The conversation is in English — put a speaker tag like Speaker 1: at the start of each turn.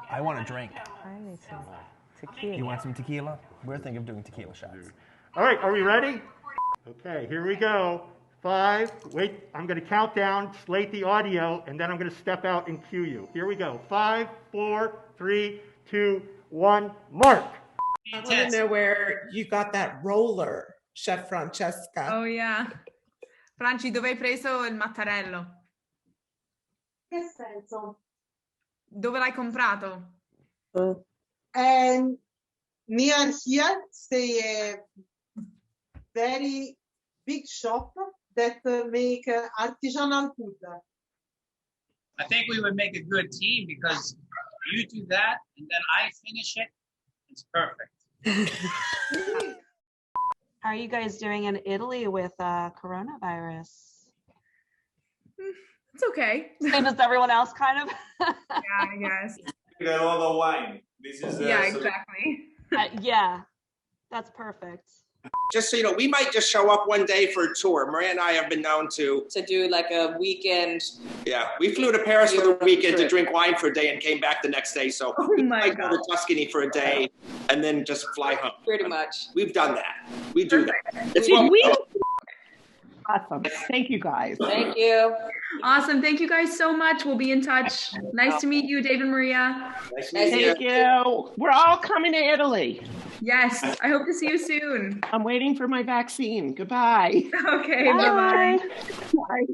Speaker 1: I want a drink.
Speaker 2: I need some tequila.
Speaker 1: You want some tequila? We're thinking of doing tequila shots.
Speaker 3: All right, are we ready? Okay, here we go. 5, wait, I'm going to count down, slate the audio, and then I'm going to step out and cue you. Here we go. 5, 4, 3, 2, 1, mark.
Speaker 4: I want to know where you got that roller, Chef Francesca.
Speaker 5: Oh yeah. Franci, dove hai preso il mattarello?
Speaker 6: Che senso?
Speaker 5: Dove l'hai comprato?
Speaker 6: And near here, stay a very big shop that make artisanal food.
Speaker 7: I think we would make a good team because you do that and then I finish it. It's perfect.
Speaker 8: How are you guys doing in Italy with coronavirus?
Speaker 5: It's okay.
Speaker 8: Same as everyone else, kind of.
Speaker 5: Yeah, I guess.
Speaker 9: You got all the wine. This is
Speaker 5: Yeah, exactly.
Speaker 8: Yeah, that's perfect.
Speaker 10: Just so you know, we might just show up one day for a tour. Maria and I have been known to
Speaker 11: do like a weekend.
Speaker 10: Yeah, we flew to Paris for the weekend to drink wine for a day and came back the next day. So we might go to Tuscany for a day and then just fly home.
Speaker 11: Pretty much.
Speaker 10: We've done that. We do that. It's
Speaker 2: Awesome. Thank you, guys.
Speaker 11: Thank you.
Speaker 5: Awesome. Thank you guys so much. We'll be in touch. Nice to meet you, Dave and Maria.
Speaker 10: Nice
Speaker 2: Thank you. We're all coming to Italy.
Speaker 5: Yes. I hope to see you soon.
Speaker 2: I'm waiting for my vaccine. Goodbye.
Speaker 5: Okay. Bye-bye.
Speaker 2: Bye.